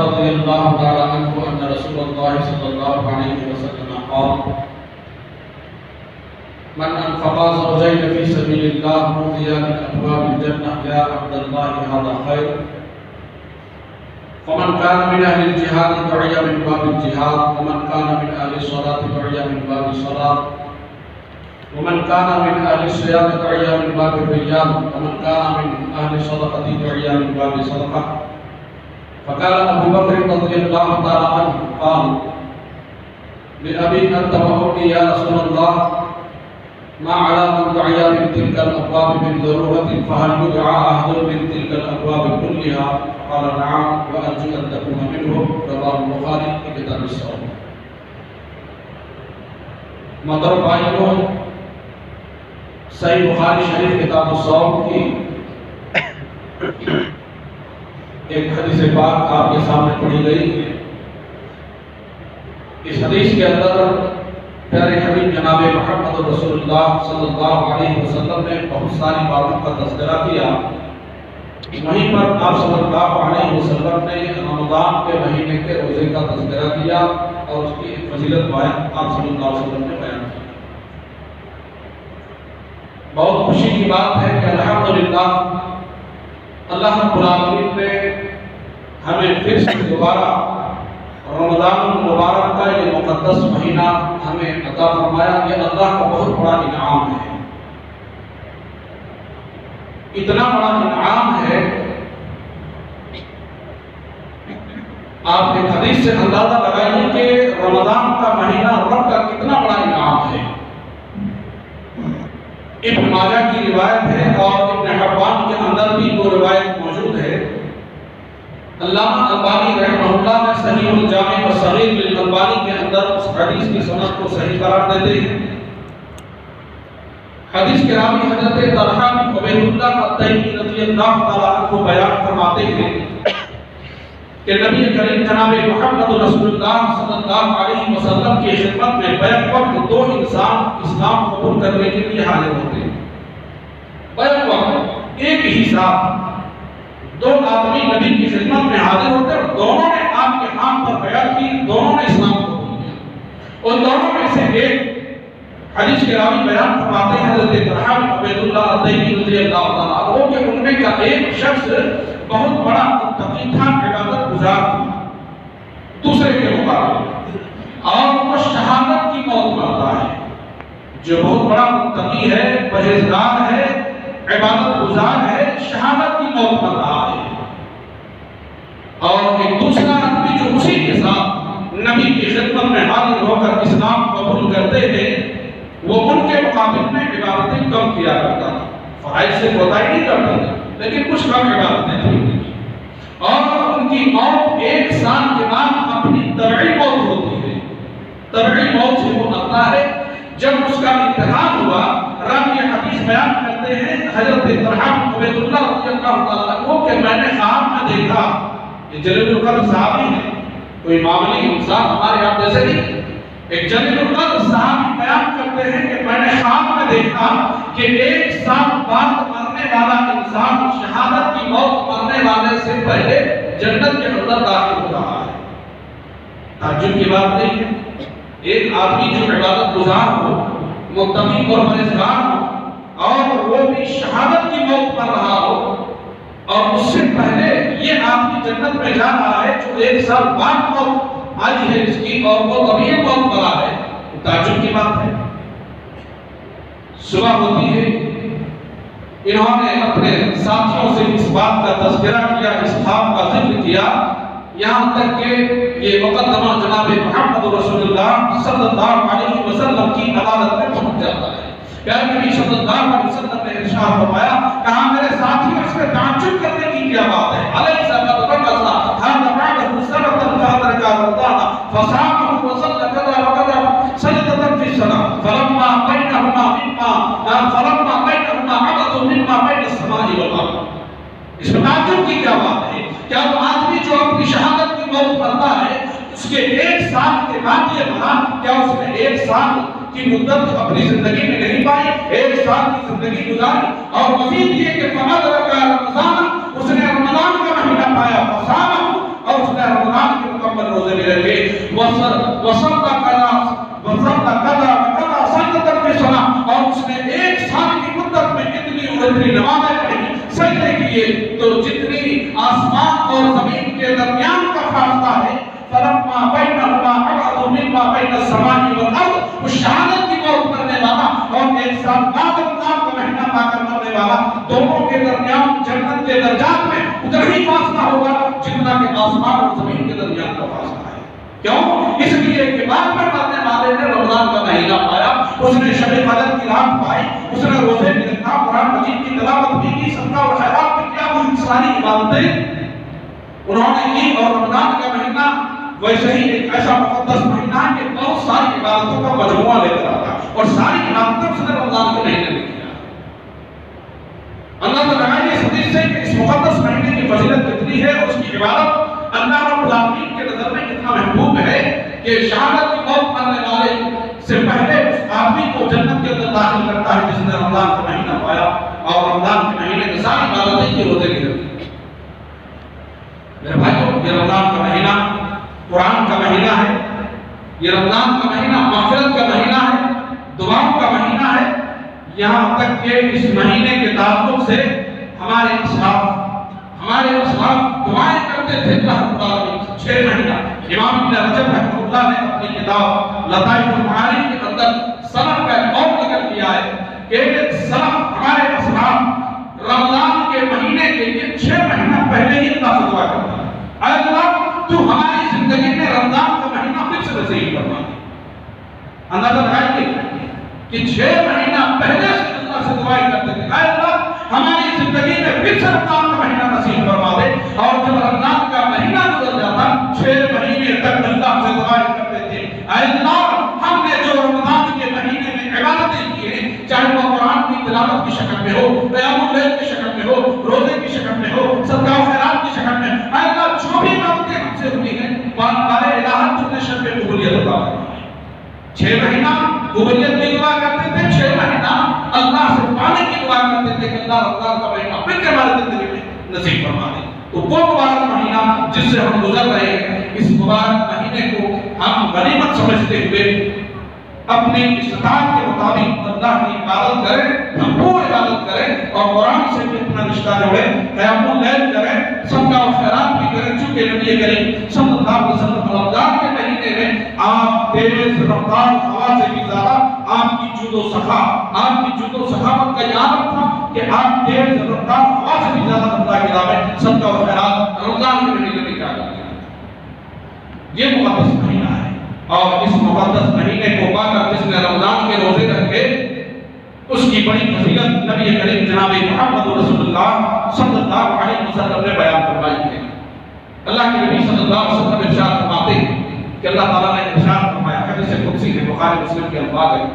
رضي الله تعالى عنه أن رسول الله صلى الله عليه وسلم قال: من أنفق زوجين في سبيل الله نودي من أبواب الجنة يا عبد الله هذا خير. فمن كان من أهل الجهاد دعي من باب الجهاد، ومن كان من أهل الصلاة دعي من باب الصلاة، ومن كان من أهل الصيام دعي من باب الريان، ومن كان من أهل الصدقة دعي من باب الصدقة. فقال أبو بكر رضي الله تعالى عنه قال: لأبي أنت وأمي يا رسول الله، ما على من دعي من تلك الأبواب من ضرورة فهل يدعى أحد من تلك الأبواب كلها؟ قال: نعم، وأرجو أن تكون منهم. رواه البخاري في كتاب الصوم. محترم بھائیوں، صحیح بخاری شریف کتاب الصوم کی ایک حدیث پاک آپ کے سامنے پڑھی گئی ہے۔ اس حدیث کے اندر پیارے حبیب جناب محمد رسول اللہ صلی اللہ علیہ وسلم نے بہت ساری باتوں کا تذکرہ کیا۔ وہیں پر آپ صلی اللہ علیہ وسلم نے رمضان کے مہینے کے روزے کا تذکرہ کیا اور اس کی فضیلت بیان آپ صلی اللہ علیہ وسلم نے بیان کی۔ بہت خوشی کی بات ہے کہ الحمدللہ اللہ رب العالمین نے ہمیں پھر سے دوبارہ رمضان المبارک کا یہ مقدس مہینہ ہمیں عطا فرمایا۔ یہ اللہ کا بہت بڑا انعام ہے، اتنا بڑا انعام ہے آپ ایک حدیث سے اندازہ لگائیے کہ رمضان کا مہینہ رب کا کتنا بڑا انعام ہے۔ ابن ماجہ کی روایت ہے اور ابن حبان کے اندر بھی دو روایت موجود ہے۔ علامہ البانی رحمہ اللہ نے صحیح الجامع والصغیر للالبانی کے اندر اس حدیث کی سند کو صحیح قرار دیتے ہیں۔ حدیث کے راوی حضرت طلحہ بن عبید اللہ التیمی رضی اللہ تعالیٰ عنہ بیان فرماتے ہیں کہ نبی کریم جناب محمد رسول اللہ صلی اللہ علیہ وسلم کی خدمت میں بیک وقت دو انسان اسلام قبول کرنے کے لیے حاضر ہوتے ہیں۔ بیک وقت ایک ہی ساتھ دو آدمی نبی کی خدمت میں حاضر ہوتے ہیں اور دونوں نے آپ کے نام پر بیعت کی، دونوں نے اسلام قبول کیا۔ اور دونوں میں سے ایک حدیث کے راوی بیان فرماتے ہیں حضرت طلحہ بن عبید اللہ التیمی رضی اللہ تعالیٰ عنہ کہ ان میں کا ایک شخص بہت بڑا متقی تھا، عبادت گزار تھا دوسرے کے مقابلے، اور وہ شہادت کی موت مرتا ہے۔ جو بہت بڑا متقی ہے، پرہیزگار ہے، عبادت گزار ہے، شہادت کی موت مر رہا ہے۔ اور ایک دوسرا آدمی جو اسی کے ساتھ نبی کی خدمت میں حاضر ہو کر اسلام قبول کرتے ہیں، وہ ان کے مقابل میں عبادتیں کم کیا کرتا تھا، فرائض سے کوتاہی نہیں کرتا تھا لیکن کچھ کم عبادتیں تھیں، اور ان کی موت ایک سال کے بعد اپنی طبعی موت ہوتی ہے۔ طبعی موت سے وہ مرتا ہے۔ جب اس کا انتقال ہوا، راوی حدیث بیان کرتے ہیں حضرت طلحہ بن عبید اللہ رضی اللہ تعالیٰ عنہ کہ میں نے خواب میں دیکھا، یہ جلیل القدر صحابی ہے، کوئی معمولی انسان ہمارے آپ جیسے نہیں، ایک جلیل القدر صحابی بیان کرتے ہیں کہ میں نے خواب میں دیکھا کہ ایک سال بعد مرنے والا انسان شہادت کی موت مرنے والے سے پہلے جنت کے اندر داخل ہو رہا ہے۔ تعجب کی بات نہیں ہے، ایک آدمی جو عبادت گزار ہو، متقی اور پرہیزگار ہو، اور وہ بھی شہادت کی موت پر رہا ہو، اور اس سے پہلے یہ آدمی جنت میں جا رہا ہے جو ایک سال بعد موت آئی ہے اس کی، اور وہ طبیعی موت پڑا ہے۔ تعجب کی بات ہے۔ صبح ہوتی ہے، انہوں نے اپنے ساتھیوں سے اس بات کا تذکرہ کیا، اس خواب کا ذکر کیا، یہاں تک کہ یہ مقدمہ جناب محمد رسول اللہ صلی اللہ علیہ وسلم کی عدالت میں پہنچ جاتا ہے۔ پیارے نبی صلی اللہ علیہ وسلم نے ارشاد فرمایا، کہا میرے ساتھیوں اس میں تعجب کرنے کی کیا بات ہے؟ علیہ السلام رکضا هذا بعده سنة فأدرك رمضان فصامه وصلى كذا وكذا سجدة في السنة فلما بينهما عدد مما بين السماء والأرض۔ اس میں تعجب کی کیا بات ہے؟ کیا وہ آدمی جو اپنی شہادت کی موت مرتا ہے اس کے ایک سال کے بعد یہ بنا، کیا اس نے ایک سال کی مدت اپنی زندگی میں نہیں پائی، ایک سال کی زندگی گزاری، اور مزید یہ کہ فَأَدْرَكَ رَمَضَانَ، اس نے رمضان کا مہینہ پایا، فَصَامَهُ، اور اس نے رمضان ہوئے رکھے وصل کذا سجدہ فی صلاۃ، اور اس نے ایک سال کی مدت میں اتنی نمازیں پڑھی، سجدے کیے، تو جتنی آسمان اور زمین کے درمیان کا فاصلہ ہے فلما بینہما ابعد مما بین السماء والارض، اس شہادت کی موت کرنے والا اور ایک سال بعد رمضان کا مہینہ پا کر مرنے والا، دونوں کے درمیان جنت کے درجات میں اتنا ہی فاصلہ ہوگا جتنا کہ آسمان اور زمین کے درمیان کا فاصلہ ہے۔ کیوں؟ اس لیے کہ بعد میں مرنے والے نے رمضان کا مہینہ پایا، اس نے شب قدر کی رات پائی، اس نے روزے بھی رکھا، قرآن مجید کی تلاوت بھی کی، صدقہ و خیرات بھی کیا، وہ ساری عبادتیں انہوں نے کی، اور رمضان کا مہینہ ویسے ہی ایک ایسا مقدس مہینہ ہے کہ بہت ساری عبادتوں کا مجموعہ لے کر آتا ہے، اور ساری عبادتیں اس نے رمضان کے مہینے میں کیا۔ اللہ تعالیٰ نے اس حدیث سے کہ اس مقدس مہینے کی فضیلت کتنی ہے اور اس کی عبادت اللہ رب العالمین کے نظر میں کتنا محبوب ہے کہ شہادت کی موت مرنے والے سے پہلے اس آدمی کو جنت کے اندر داخل کرتا ہے جس نے رمضان کا مہینہ پایا اور رمضان کے مہینے میں ساری عبادتیں کی، روزے کی رکھی۔ میرے بھائیو، یہ رمضان کا مہینہ قرآن کا مہینہ ہے، یہ رمضان کا مہینہ مغفرت کا مہینہ ہے، دعاؤں کا مہینہ ہے، یہاں تک کہ اس مہینے کے تعلق سے ہمارے اسلاف دعائیں کرتے تھے اللہ تعالیٰ 6 مہینہ۔ امام ابن رجب رحمہ اللہ نے اپنی کتاب لطائف المعارف کے اندر سلف کا ایک اور ذکر کیا ہے کہ سلف ہمارے اسلاف رمضان کے مہینے کے لیے 6 مہینہ پہلے ہی اللہ سے دعا کرتا ہے، اے اللہ تو ہماری زندگی میں رمضان کا مہینہ پھر سے نصیب فرما دے۔ اندازہ لگائیے کہ 6 مہینہ پہلے سے اللہ سے دعائیں کرتے تھے، اے اللہ ہماری زندگی میں پھر سے رمضان کا مہینہ نصیب فرما دے، اور جب رمضان کا مہینہ گزر جاتا 6 مہینے تک اللہ سے دعائیں کرتے تھے، اے اللہ ہم نے جو رمضان کے مہینے میں عبادتیں کی ہیں، چاہے وہ قرآن کی تلاوت کی شکل میں ہو، قیام اللیل کی شکل میں ہو، روزے کی شکل میں ہو، صدقہ و خیرات کی شکل میں، اے اللہ جو بھی عبادتیں ہم سے ہوئی ہیں ہمارے الہ تم نے شرف قبولیت عطا فرمائی۔ 6 مہینہ قبولیت کی دعا کرتے تھے، 6 مہینہ اللہ سے پانے کی دعا کرتے تھے کہ اللہ رمضان کا مہینہ پھر سے ہماری زندگی میں نصیب فرما دے۔ تو وہ مبارک مہینہ جس سے ہم گزر رہے ہیں، اس مبارک مہینے کو ہم غنیمت سمجھتے ہوئے اپنی استطاعت کے مطابق اللہ کی عبادت کریں، بھرپور عبادت کریں، اور قرآن سے بھی اپنا رشتہ جوڑیں، قیام اللیل کریں، صدقہ و خیرات بھی کریں، چونکہ نبی کریم صلی اللہ علیہ وسلم رمضان کے مہینے میں آپ تیز رفتار ہوا سے بھی زیادہ آپ کی جود و سخاوت کا یہ عادت تھا کہ آپ تیز رفتار ہوا سے بھی زیادہ اللہ کی راہ میں صدقہ و خیرات رمضان کے مہینے میں کیا کرتے ہیں۔ یہ مقدس مہینہ ہے، اور اس مقدس مہینے کو پا کر جس نے رمضان کے روزے رکھے اس کی بڑی فضیلت نبی کریم جناب محمد رسول اللہ صلی اللہ علیہ وسلم نے بیان فرمائی ہے۔ اللہ کے نبی صلی اللہ علیہ وسلم ارشاد فرماتے ہیں کہ اللہ تعالیٰ نے ارشاد فرمایا، حدیث قدسی ہے، بخاری مسلم کے الفاظ ہیں۔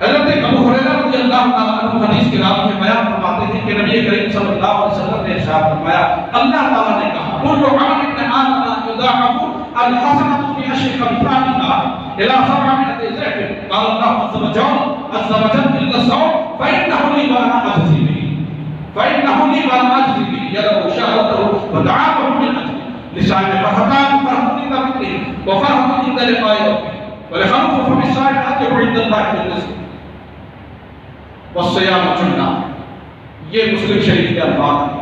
حضرت ابو ہریرہ رضی اللہ تعالیٰ عنہ حدیث کے راوی میں بیان فرماتے ہیں کہ نبی کریم صلی اللہ علیہ وسلم نے ارشاد فرمایا، اللہ تعالیٰ نے کہا کل عمل ابن آدم یضاعف الحسنۃ بعشر امثالها الى 700 ضعف، قال الله عز وجل الا الصوم فانه لي وانا اجزي به يده شهوته وتعافه من اجله لسان فرحتان فرحة عند ذكره وفرحة عند لقاء ربه ولخوف فم الصائم اطيب عند الله من الرزق والصيام جنة۔ یہ مسلم شریف کے الفاظ ہیں۔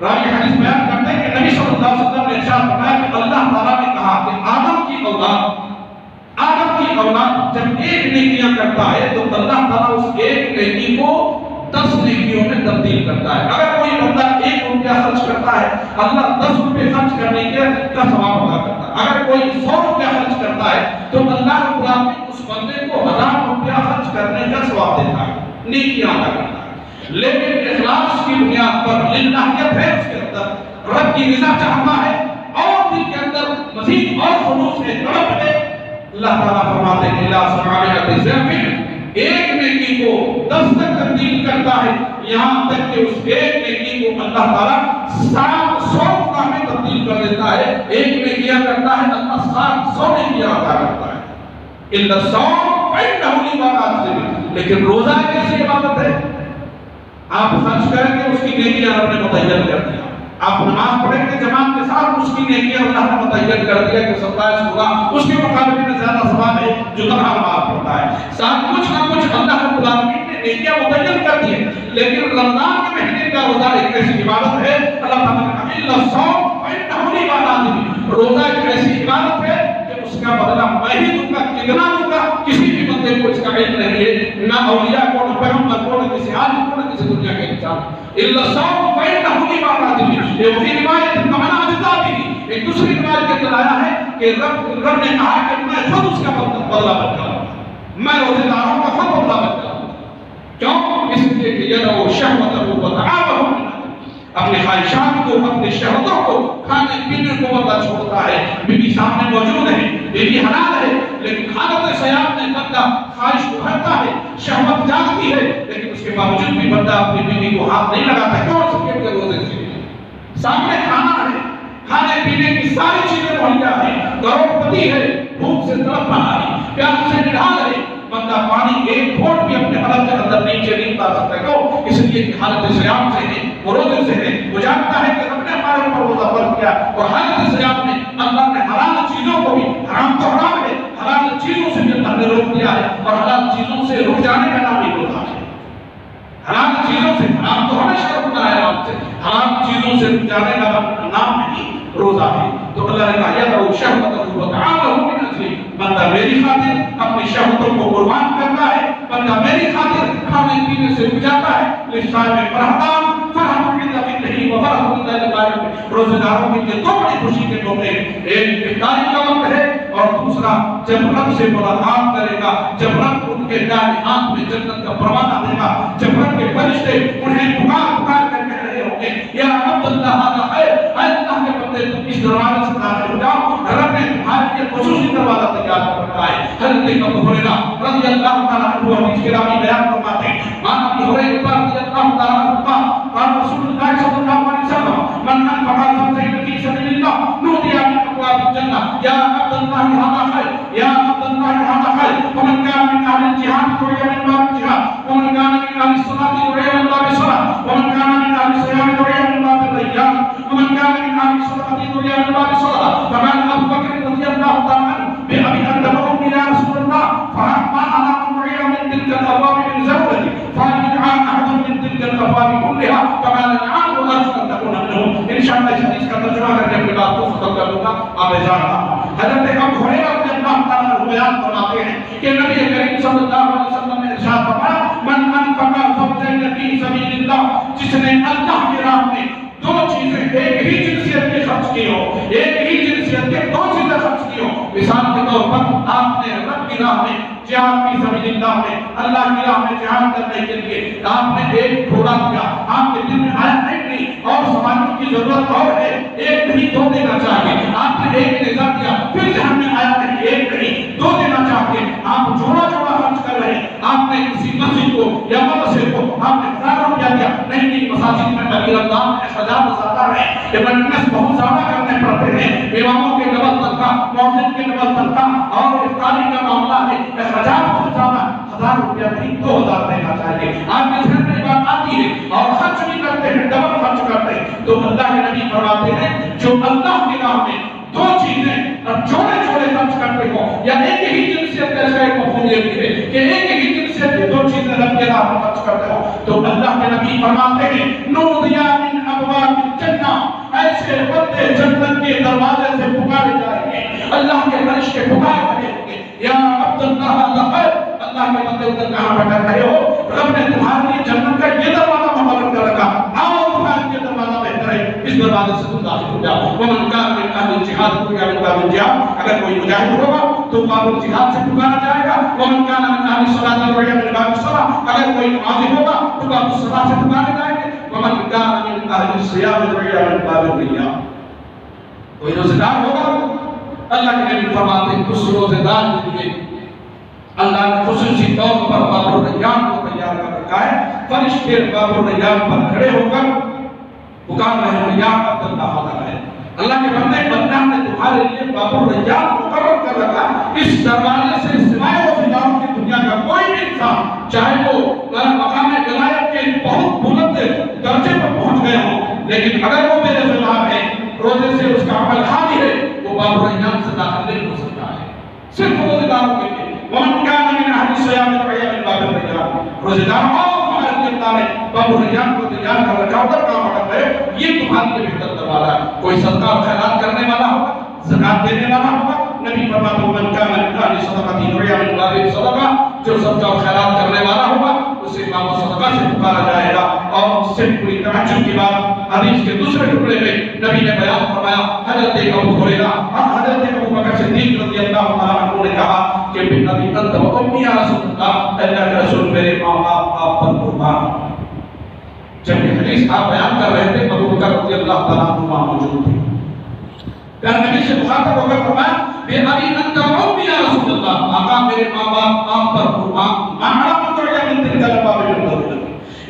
راوی حدیث بیان کرتے ہیں کہ نبی صلی اللہ علیہ وسلم نے ارشاد فرمایا کہ اللہ تعالیٰ نے کہا کہ آدم کی اولاد جب ایک نیکیاں کرتا ہے تو اللہ تعالیٰ اس ایک نیکی کو 10 نیکیوں میں تبدیل کرتا ہے۔ اگر کوئی بندہ 1 روپیہ خرچ کرتا ہے اللہ 10 روپے خرچ کرنے کا ثواب ادا کرتا ہے۔ اگر کوئی 100 روپیہ خرچ کرتا ہے تو اللہ رب العالمین اس بندے کو 1000 روپیہ خرچ کرنے کا ثواب دیتا ہے، نیکیاں ادا کرتا ہے۔ لیکن اخلاص کی بنیاد پر للہیت ہے، اس کے اندر رب کی رضا چاہتا ہے اور دل کے اندر مزید اور خلوص ہے، تڑپ ہے، اللہ تعالیٰ فرماتے ہیں لا سماعیت ضعف، ایک نیکی کو 10 تک تبدیل کرتا ہے، یہاں تک کہ اس ایک نیکی کو اللہ تعالیٰ 700 گنا میں تبدیل کر دیتا ہے۔ ایک نیکیاں کرتا ہے اللہ 700 نیکیاں عطا کرتا ہے۔ الا الصوم فانه لي وانا اجزي به، لیکن روزہ ایک ایسی عبادت ہے آپ خرچ کریں گے اس کی نیکیاں رب نے متعین کر دیا، آپ نماز پڑھیں گے جماعت کے ساتھ، اس کی نیکی اللہ نے متعین کر دیا کہ 27 ہوگا، اس کے مقابلے میں زیادہ ثواب ہے جو تنہا نماز پڑھتا ہے۔ ساتھ کچھ نہ کچھ اللہ رب العالمین نے نیکیاں متعین کر دی ہیں، لیکن رمضان کے مہینے کا روزہ ایک ایسی عبادت ہے، اللہ تعالیٰ نے کہا الا الصوم فإنه لي وأنا أجزي، روزہ ایک ایسی عبادت ہے کہ اس کا بدلہ میں ہی دوں گا، کتنا دوں گا کسی بھی بندے کو اس کا علم نہیں ہے، نہ اولیاء کو، نہ پیغمبر کو، نہ کسی عالم کو، نہ کسی دنیا کے انسان۔ الا الصوم فإنه لي وأنا أجزي، یہ وہی روایت معنی اجزا بھی، ایک دوسری روایت کے اندر آیا ہے کہ رب نے کہا کہ میں خود اس کا بدلہ بچاؤں گا، میں روزے داروں کا خود بدلہ بچاؤں گا۔ کیوں؟ اس لیے کہ یدعو شہوتہ وطعامہ، اپنے خواہشات کو، اپنے شہوتوں کو، کھانے پینے کو بندہ چھوڑتا ہے۔ بیوی سامنے موجود ہے، بیوی حلال ہے، لیکن حالت صیام میں بندہ خواہش کو بھرتا ہے، شہوت جاگتی ہے، لیکن اس کے باوجود بھی بندہ اپنی بیوی کو ہاتھ نہیں لگاتا۔ کیوں؟ اس لیے کہ روزے سے سامنے کھانا ہے، کھانے پینے کی ساری چیزیں مہیا ہیں، کروڑپتی ہے، بھوک سے تڑپ رہا ہے، پیاس سے نڈھال ہے، بندہ پانی ایک گھونٹ بھی اپنے حلق کے اندر نیچے نہیں اتار سکتا۔ کیوں؟ اس لیے کہ حالت صیام سے ہے، وہ روزے سے ہے، وہ جانتا ہے کہ رب نے ہمارے اوپر روزہ فرض کیا، اور حالت صیام میں اللہ نے حلال چیزوں کو بھی، حرام تو حرام ہے، حلال چیزوں سے بھی اللہ نے روک دیا ہے، اور حلال چیزوں سے رک جانے کا نام ہی روزہ ہے۔ حرام چیزوں سے، حرام تو ہمیشہ رکنا ہے، حرام سے، حرام چیزوں سے رک جانے کا نام ہی روزہ ہے۔ تو اللہ نے کہا یدعو شہوتہ وطعامہ من اجلی، بندہ میری خاطر اپنی شہوتوں کو قربان کرتا ہے، بندہ میری خاطر کھانے پینے سے رک جاتا ہے۔ للصائم فرحتان، فرحۃ عند فطرہ وفرحۃ عند لقائہ، روزہ داروں کے لیے دو بڑی خوشی کے موقع، ایک افطاری کا وقت ہے، اور دوسرا جب رب سے ملاقات کرے گا، جب رب ان کے دائیں ہاتھ میں جنت کا پروانہ دے گا، جب رب کے فرشتے انہیں پکار پکار کر کہہ رہے ہوں گے یا عبد اللہ ھذا خیر، اے اللہ کے بندے تم اس دروازے سے داخل ہو جاؤ، رب نے تمہارے لیے خصوصی دروازہ تیار کر رکھا ہے۔ حضرت ابو ہریرہ رضی اللہ تعالیٰ عنہ حدیث گرامی بیان فرماتے ہیں، عن ابی ہریرہ رضی اللہ تعالیٰ عنہ قال رسول اللہ صلی اللہ علیہ وسلم من انفق خمسین فی سبیل اللہ نودی من ابواب الجنہ یا عبد اللہ ھذا خیر، یا عبد اللہ ھذا خیر، ومن كان من اهل الجهاد دعي من باب الجهاد، ومن كان من اهل الصلاة دعي من باب الصلاة، ومن كان من اهل الصيام دعي من باب الريان، ومن كان من اهل الصلاة دعي من باب الصلاة۔ فقال ابو بکر رضی اللہ تعالیٰ عنہ بأبي أنت وأمي يا رسول الله، فما أنا دعي من تلك الأبواب من زوجتي، فهل يدعى أحد من تلك الأبواب كلها؟ فقال نعم وأرجو أن تكون منهم۔ ان شاء اللہ اس حدیث کا ترجمہ کر کے اپنی بات کو ختم کر دوں گا، آپ اجازت رہا۔ حضرت ابو ہریرہ رضی اللہ تعالیٰ عنہ بیان فرماتے ہیں کہ نبی کریم صلی اللہ علیہ وسلم نے ارشاد فرمایا من انفق فوجین فی سبیل اللہ، جس نے اللہ کی راہ میں دو چیزیں ایک ہی جنسیت کے خرچ کی ہو، ایک ہی جنسیت کے دو چیزیں خرچ کی ہو، مثال کے طور پر آپ نے رب کی راہ میں جہاد فی سبیل اللہ میں، اللہ کی راہ میں جہاد کرنے کے لیے آپ نے ایک گھوڑا دیا، آپ کے دل میں آیا نہیں اور سواروں کی ضرورت اور ہے، ایک نہیں دو دینا چاہیے، آپ نے ایک نیزہ دیا، پھر ذہن میں آیا نہیں ایک نہیں دو دینا چاہیے، آپ جوڑا جوڑا خرچ کر رہے ہیں، آپ نے کسی مسجد کو یا مدرسے کو آپ نے 1000 روپیہ دیا، نہیں مساجد میں کبھی رمضان میں 1000 زیادہ ہے، ایمنٹنس بہت زیادہ کرنے پڑتے ہیں، اماموں کے ڈبل تنخواہ، مؤذن کے ڈبل تنخواہ اور افطاری کا معاملہ ہے، 1000 بہت زیادہ، 1000 روپیہ نہیں 2000 دینا چاہیے۔ آپ کے ذہن میں بات آتی ہے اور خرچ بھی کرتے ہیں، ڈبل خرچ کرتے ہیں، تو اللہ کے نبی فرماتے ہیں جو اللہ کی راہ میں دو چیزیں اور جوڑے جوڑے خرچ کرتے ہو، یا ایک ہی جنسیت کا اس کا ایک مفہوم یہ بھی ہے کہ ایک ہی جنسیت کی دو چیزیں رب کے راہ میں خرچ کرتے ہو، تو اللہ کے نبی فرماتے ہیں نودیا من ابواب الجنہ، ایسے بندے جنت کے دروازے سے پکارے جائیں گے، اللہ کے فرشتے پکار رہے ہوں گے یا عبد اللہ خیر، اللہ کے بندے ادھر کہاں بھٹک رہے ہو، رب نے تمہارے لیے جنت کا یہ دروازہ مقرر کر رکھا، آؤ تمہارے لیے دروازہ بہتر ہے، اس دروازے سے تم داخل ہو جاؤ۔ ومن کان من اہل الجہاد دعي من باب الجہاد، اگر کوئی مجاہد ہوگا تو باب الجہاد سے پکارا جائے گا۔ ومن کان من اہل الصلاۃ دعي من باب الصلاۃ، اگر کوئی نمازی ہوگا تو باب الصلاۃ سے پکارے جائیں گے۔ ومن کان من اہل الصیام دعي من باب الريان، کوئی روزہ دار ہوگا، اللہ کے نبی فرماتے ہیں اس روزہ دار کے لیے اللہ نے خصوصی طور پر باب الریان کو تیار کر رکھا ہے، فرشتے باب الریان پر کھڑے ہو کر پکار رہے ہیں یا عبد اللہ ھذا ہے، اللہ کے بندے اللہ نے تمہارے لیے باب الریان مقرر کر رکھا، اس دروازے سے سوائے وفاداروں کی دنیا کا کوئی بھی انسان، چاہے وہ مقام ولایت کے بہت بلند درجے پر پہنچ گئے ہوں، لیکن اگر وہ بے نظام ہے، روزے سے اس کا عمل خالی ہے، وہ باب الریان سے داخل نہیں ہو سکتا ہے۔ صرف روزے داروں کے لیے ومن کان من اہل الصیام فلیصم من باب الریان، روزے داروں ہمارے اللہ نے باب الریان کو تیار کر رکھا ہوگا، کام اٹھا ہے یہ تمہارے لیے بہتر دربارہ ہے۔ کوئی صدقہ اور خیرات کرنے والا ہوگا، زکات دینے والا ہوگا، نبی فرماتے ہیں من کان من اہل صدقۃ فلیصم من باب الصدقہ، جو صدقہ اور خیرات کرنے والا ہوگا اسے باب الصدقہ سے پکارا جائے گا۔ اور اس سے پوری تعجب کی بات حدیث کے دوسرے ٹکڑے میں نبی نے بیان فرمایا، حضرت ابو ہریرہ اور حضرت ابو بکر صدیق رضی اللہ تعالیٰ عنہ نے کہا کہ نبی انت و امی یا رسول اللہ، اللہ کے رسول میرے ماں باپ آپ پر قربان۔ جب یہ حدیث آپ بیان کر رہے تھے ابو بکر رضی اللہ تعالیٰ عنہ موجود تھے، پھر نبی سے مخاطب ہو کر فرمایا بے ابی انت و امی یا رسول اللہ، آقا میرے ماں باپ آپ پر قربان۔ مانا مطلع من تلک الابواب المفتوحۃ،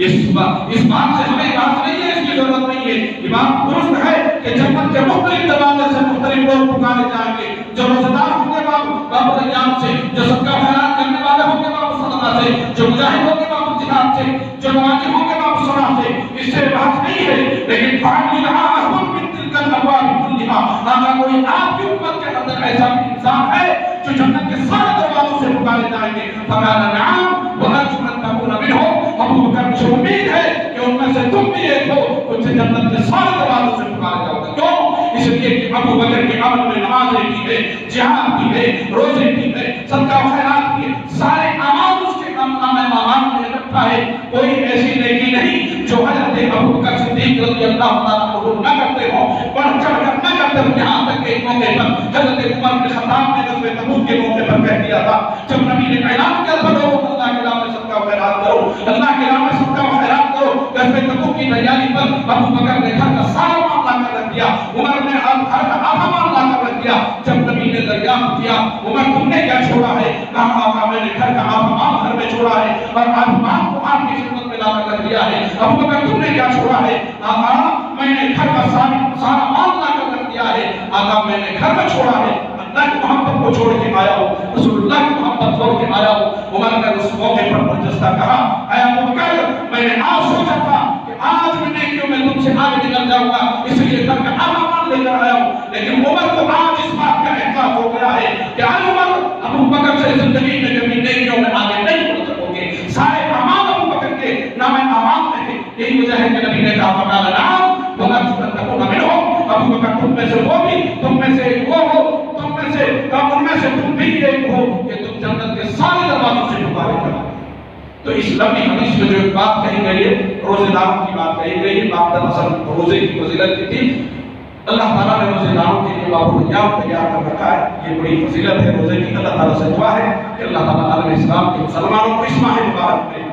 اس بات سے ہمیں بات نہیں ہے، اس کی ضرورت نہیں ہے۔ یہ بات درست ہے کہ جنت کے مختلف دروازے سے مختلف لوگ پکارے جائیں گے، جو روزدار ہوں گے باب الریان سے، جو صدقہ خیرات کرنے والے ہوں گے باب الصدقہ سے، جو مجاہد ہوں گے باب الجہاد سے، جو نمازی ہوں گے باب الصلاۃ سے، اس سے بات نہیں ہے۔ لیکن فاعل احد من تلک الابواب کلھا، اگر کوئی آپ کی امت کے اندر ایسا انسان ہے جو جنت کے سارے دروازوں سے پکارے جائیں گے، فقال نعم وارجو ان تكون منهم، ابو بکر مجھے امید ہے کہ ان میں سے تم بھی ایک ہو، تم سے جنت کے سارے دروازوں سے پکارے جاؤ گے۔ کیوں؟ اس لیے کہ ابو بکر کے عمل میں نمازیں کی ہے، جہاد کی ہے، روزے کی ہے، صدقہ و خیرات کی ہے، سارے اعمال اس کے نام میں رکھا ہے۔ کوئی ایسی نیکی نہیں جو حضرت ابو بکر صدیق رضی اللہ تعالیٰ عنہ نہ کرتے ہو، بڑھ چڑھ کر نہ کرتے ہو۔ یہاں تک کہ ایک موقع پر حضرت عمر بن خطاب نے غزوہ تبوک کے موقع پر کہہ دیا تھا، جب نبی نے اعلان کیا تھا لوگوں اللہ کے نام میں صدقہ و خیرات کرو، اللہ کے نام میں صدقہ و خیرات کرو، غزوہ تبوک کی تیاری پر ابو بکر نے گھر کا سارا معاملہ کر رکھ دیا، عمر نے گھر کا آدھا معاملہ کر رکھ دیا۔ جب نبی نے دریافت کیا عمر تم نے کیا چھوڑا ہے؟ کہا آقا میں نے گھر کا آدھا مال گھر میں چھوڑا ہے اور آدھا مال کو آپ کی خدمت میں لا کر رکھ دیا ہے۔ ابو بکر تم نے کیا چھوڑا ہے؟ آقا میں نے گھر کا سارا مال لا کر رکھ دیا ہے۔ آقا میں نے گھر میں چھوڑا ہے، اللہ کی محبت کو چھوڑ کے آیا ہوں، رسول اللہ کی محبت چھوڑ کے آیا ہوں۔ عمر نے اس موقع پر برجستہ کہا اے ابو بکر میں نے آج سوچا تھا کہ آج میں نیکیوں میں تم سے آگے نکل جاؤں گا، اس لیے گھر کا آدھا مال لے کر آیا ہوں۔ لیکن عمر کو آج اس بات کا احساس ہو گیا ہے کہ اے عمر ابو بکر سے زندگی میں کبھی نیکیوں میں آگے نہیں بڑھ سکو گے، سارے اعمال ابو بکر کے نام اعمال میں ہیں۔ یہی وجہ ہے کہ نبی نے کہا فقال نعم وارجو ان تكون منهم، ابو بکر تم میں سے وہ بھی، تم میں سے وہ ہو، تم میں سے ان میں سے تم بھی ایک ہو کہ تم جنت کے سارے دروازوں سے پکارے جاؤ۔ تو اس لمبی حدیث میں جو ایک بات کہی گئی ہے، روزے داروں کی بات کہی گئی ہے، بات دراصل روزے کی فضیلت کی تھی۔ اللہ تعالیٰ نے روزے داروں کے لیے باب الریان تیار کر رکھا ہے، یہ بڑی فضیلت ہے روزے کی۔ اللہ تعالیٰ سے دعا ہے کہ اللہ تعالیٰ عالم اسلام کے مسلمانوں کو اس ماہ مبارک میں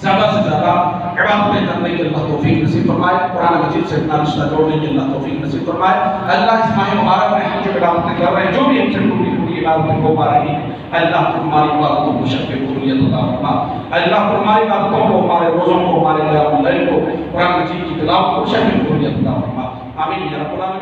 زیادہ سے زیادہ عبادتیں کرنے کی اللہ توفیق نصیب فرمائے، قرآن مجید سے اپنا رشتہ جوڑنے کی اللہ توفیق نصیب فرمائے۔ اللہ اس ماہ مبارک میں ہم جو عبادتیں کر رہے ہیں، جو بھی ہم سے ٹوٹی ٹوٹی عبادتیں ہو پا رہی ہیں، اللہ تو ہماری عبادتوں کو شرف قبولیت عطا فرما۔ اللہ تو ہماری عبادتوں کو، ہمارے روزوں کو، ہمارے قیام اللیل کو، قرآن مجید کی تلاوت کو شرف قبولیت عطا فرما۔ آمین یا رب العالمین۔